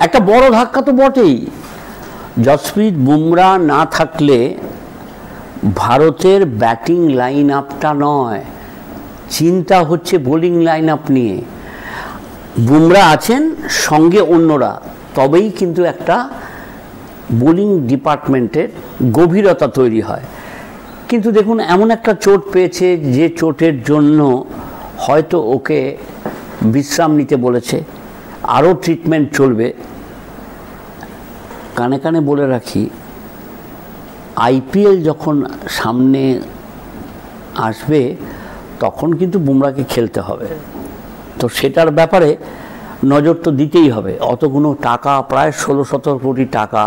একটা বড় ধাক্কা তো বটেই। জসপ্রীত বুমরা না থাকলে ভারতের ব্যাটিং লাইন আপটা নয়, চিন্তা হচ্ছে বোলিং লাইন আপ নিয়ে। বুমরা আছেন, সঙ্গে অন্যরা, তবেই কিন্তু একটা বোলিং ডিপার্টমেন্টের গভীরতা তৈরি হয়। কিন্তু দেখুন, এমন একটা চোট পেয়েছে যে চোটের জন্য হয়তো ওকে বিশ্রাম নিতে বলেছে, আরও ট্রিটমেন্ট চলবে। কানে কানে বলে রাখি, আইপিএল যখন সামনে আসবে তখন কিন্তু বুমরাকে খেলতে হবে, তো সেটার ব্যাপারে নজর তো দিতেই হবে। অতগুলো টাকা, প্রায় 16-17 কোটি টাকা,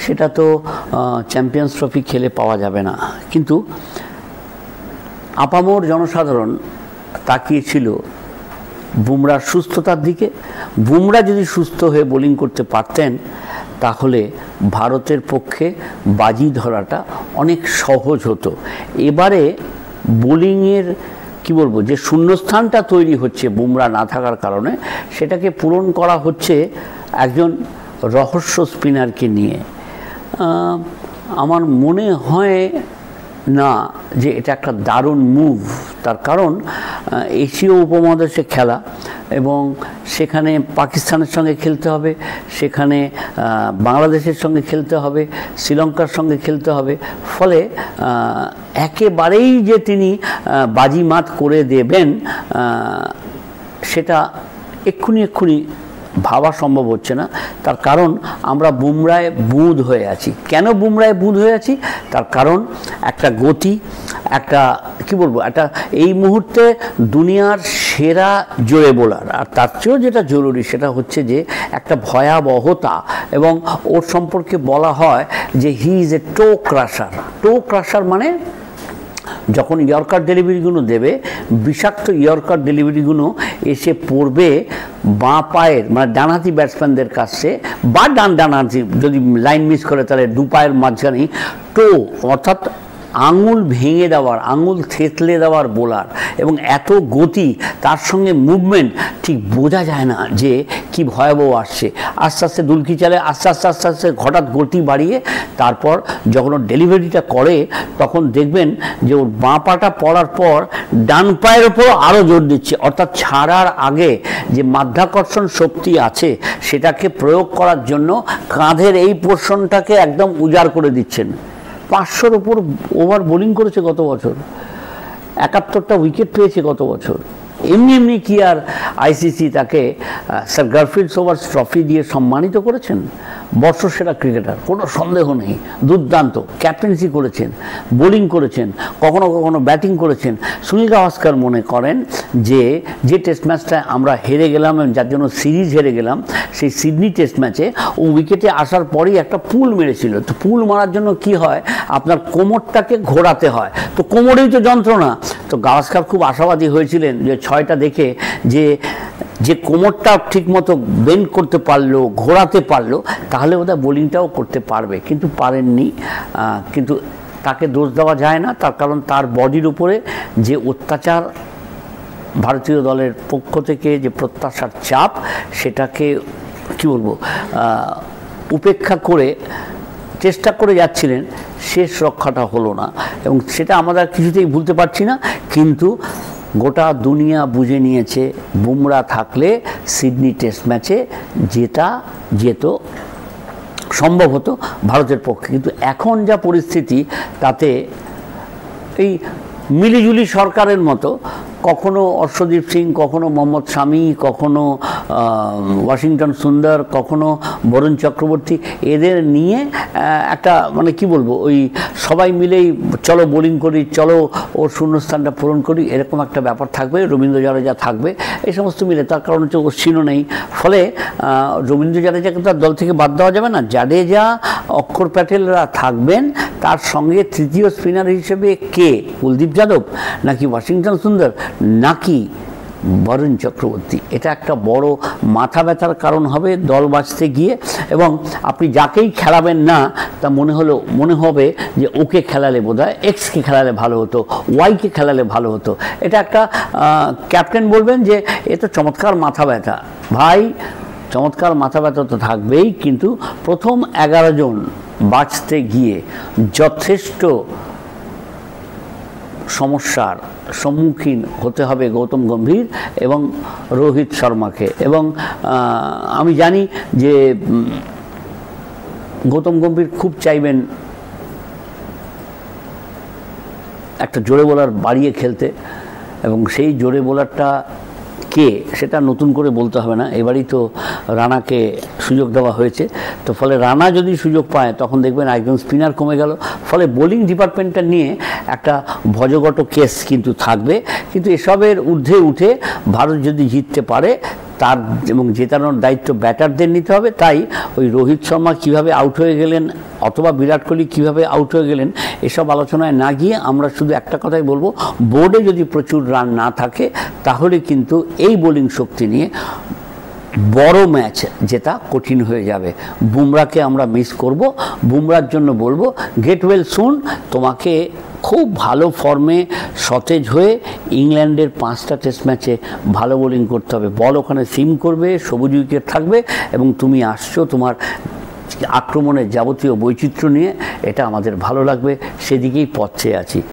সেটা তো চ্যাম্পিয়ন্স ট্রফি খেলে পাওয়া যাবে না। কিন্তু আপামর জনসাধারণ তাকিয়েছিল বুমরার সুস্থতার দিকে। বুমরা যদি সুস্থ হয়ে বোলিং করতে পারতেন তাহলে ভারতের পক্ষে বাজি ধরাটা অনেক সহজ হতো। এবারে বোলিংয়ের কি বলবো, যে শূন্যস্থানটা তৈরি হচ্ছে বুমরা না থাকার কারণে, সেটাকে পূরণ করা হচ্ছে একজন রহস্য স্পিনারকে নিয়ে। আমার মনে হয় না যে এটা একটা দারুণ মুভ। তার কারণ এশীয় উপমহাদেশে খেলা, এবং সেখানে পাকিস্তানের সঙ্গে খেলতে হবে, সেখানে বাংলাদেশের সঙ্গে খেলতে হবে, শ্রীলঙ্কার সঙ্গে খেলতে হবে। ফলে একেবারেই যে তিনি বাজিমাত করে দেবেন সেটা এক্ষুনি ভাবা সম্ভব হচ্ছে না। তার কারণ আমরা বুমরায় বুঁদ হয়ে আছি। কেন বুমরায় বুঁদ হয়ে আছি? তার কারণ একটা গতি, একটা কি বলবো, একটা এই মুহূর্তে দুনিয়ার সেরা জোরে বোলার। আর তার চেয়েও যেটা জরুরি সেটা হচ্ছে যে একটা ভয়াবহতা, এবং ওর সম্পর্কে বলা হয় যে he is a to crusher. To crusher মানে যখন ইয়র্কার ডেলিভারিগুলো দেবে, বিষাক্ত ইয়র্কার ডেলিভারিগুলো এসে পড়বে বাঁ পায়ের, মানে ডানহাতি ব্যাটসম্যানদের কাছে, বা ডানহাতি যদি লাইন মিস করে তাহলে দু পায়ের মাঝখানে টো, অর্থাৎ আঙুল ভেঙে দেওয়ার, আঙুল থেতলে দেওয়ার বোলার। এবং এত গতি, তার সঙ্গে মুভমেন্ট, ঠিক বোঝা যায় না যে কি ভয়াবহ আসছে। আস্তে আস্তে দুলকি চালে, আস্তে আস্তে আস্তে আস্তে হঠাৎ গতি বাড়িয়ে তারপর যখন ওর ডেলিভারিটা করে তখন দেখবেন যে ওর বাঁ পাটা পড়ার পর ডান পায়ের ওপর আরও জোর দিচ্ছে। অর্থাৎ ছাড়ার আগে যে মাধ্যাকর্ষণ শক্তি আছে সেটাকে প্রয়োগ করার জন্য কাঁধের এই পোর্শনটাকে একদম উজাড় করে দিচ্ছেন। 500-র ওপর ওভার বোলিং করেছে গত বছর, 71টা উইকেট পেয়েছে গত বছর। এমনি কি আর আইসিসি তাকে স্যার গারফিল্ড সোবার্স ট্রফি দিয়ে সম্মানিত করেছেন? বর্ষসেরা ক্রিকেটার, কোনো সন্দেহ নেই, দুর্দান্ত ক্যাপ্টেন্সি করেছেন, বোলিং করেছেন, কখনো কখনো ব্যাটিং করেছেন। সুনীল গাভাস্কর মনে করেন যে টেস্ট ম্যাচটায় আমরা হেরে গেলাম, যার জন্য সিরিজ হেরে গেলাম, সেই সিডনি টেস্ট ম্যাচে ও উইকেটে আসার পরেই একটা পুল মেরেছিল। তো পুল মারার জন্য কি হয়, আপনার কোমরটাকে ঘোরাতে হয়, তো কোমরেই তো যন্ত্রণা। তো গাভাস্কর খুব আশাবাদী হয়েছিলেন যে 6টা দেখে যে কোমরটা ঠিকমতো বেন্ড করতে পারলো, ঘোরাতে পারলো, তাহলে ওদের বোলিংটাও করতে পারবে। কিন্তু পারেননি। কিন্তু তাকে দোষ দেওয়া যায় না, তার কারণ তার বডির উপরে যে অত্যাচার, ভারতীয় দলের পক্ষ থেকে যে প্রত্যাশার চাপ, সেটাকে কি বলবো, উপেক্ষা করে চেষ্টা করে যাচ্ছিলেন, শেষ রক্ষাটা হলো না। এবং সেটা আমরা কিছুতেই ভুলতে পারছি না। কিন্তু গোটা দুনিয়া বুঝে নিয়েছে বুমরা থাকলে সিডনি টেস্ট ম্যাচে যেত সম্ভব হতো ভারতের পক্ষে। কিন্তু এখন যা পরিস্থিতি, তাতে এই মিলিজুলি সরকারের মতো কখনো অর্শদীপ সিং, কখনো মোহাম্মদ শামি, কখনো ওয়াশিংটন সুন্দর, কখনো বরুণ চক্রবর্তী, এদের নিয়ে একটা মানে কি বলবো, ওই সবাই মিলেই চলো বোলিং করি, চলো ওর শূন্যস্থানটা পূরণ করি, এরকম একটা ব্যাপার থাকবে। রবীন্দ্র জাদেজা থাকবে, এই সমস্ত মিলে। তার কারণ হচ্ছে অশ্বিনও নেই, ফলে রবীন্দ্র জাদেজাকে তো আর দল থেকে বাদ দেওয়া যাবে না। জাডেজা, অক্ষর প্যাটেলরা থাকবেন, তার সঙ্গে তৃতীয় স্পিনার হিসেবে কে, কুলদীপ যাদব নাকি ওয়াশিংটন সুন্দর নাকি বরুণ চক্রবর্তী? এটা একটা বড় মাথা ব্যথার কারণ হবে দল বাঁচতে গিয়ে। এবং আপনি যাকেই খেলাবেন না, তা মনে হবে যে ওকে খেলালে বোধহয় এক্সকে খেলালে ভালো হতো, ওয়াইকে খেলালে ভালো হতো। এটা একটা ক্যাপ্টেন বলবেন যে এ তো চমৎকার মাথা ব্যথা। ভাই, চমৎকার মাথা ব্যথা তো থাকবেই, কিন্তু প্রথম 11 জন বাঁচতে গিয়ে যথেষ্ট সমস্যার সম্মুখীন হতে হবে গৌতম গম্ভীর এবং রোহিত শর্মাকে। এবং আমি জানি যে গৌতম গম্ভীর খুব চাইবেন একটা জোরে বোলার বাড়িয়ে খেলতে, এবং সেই জোরে বোলারটা কে সেটা নতুন করে বলতে হবে না, এবারই তো রানাকে সুযোগ দেওয়া হয়েছে। তো ফলে রানা যদি সুযোগ পায় তখন দেখবেন একজন স্পিনার কমে গেল, ফলে বোলিং ডিপার্টমেন্টটা নিয়ে একটা ভজগট কেস কিন্তু থাকবে। কিন্তু এসবের ঊর্ধ্বে উঠে ভারত যদি জিততে পারে তার এবং জেতানোর দায়িত্ব ব্যাটারদের নিতে হবে। তাই ওই রোহিত শর্মা কীভাবে আউট হয়ে গেলেন অথবা বিরাট কোহলি কীভাবে আউট হয়ে গেলেন এসব আলোচনায় না গিয়ে আমরা শুধু একটা কথাই বলবো, বোর্ডে যদি প্রচুর রান না থাকে তাহলে কিন্তু এই বোলিং শক্তি নিয়ে বড় ম্যাচ জেতা কঠিন হয়ে যাবে। বুমরাকে আমরা মিস করব। বুমরার জন্য বলবো গেট ওয়েল সুন, তোমাকে খুব ভালো ফর্মে সতেজ হয়ে ইংল্যান্ডের 5টা টেস্ট ম্যাচে ভালো বোলিং করতে হবে। বল ওখানে সিম করবে, সবুজ উইকেট থাকবে এবং তুমি আসছো তোমার আক্রমণের যাবতীয় বৈচিত্র্য নিয়ে, এটা আমাদের ভালো লাগবে, সেদিকেই পথ চেয়ে আছি।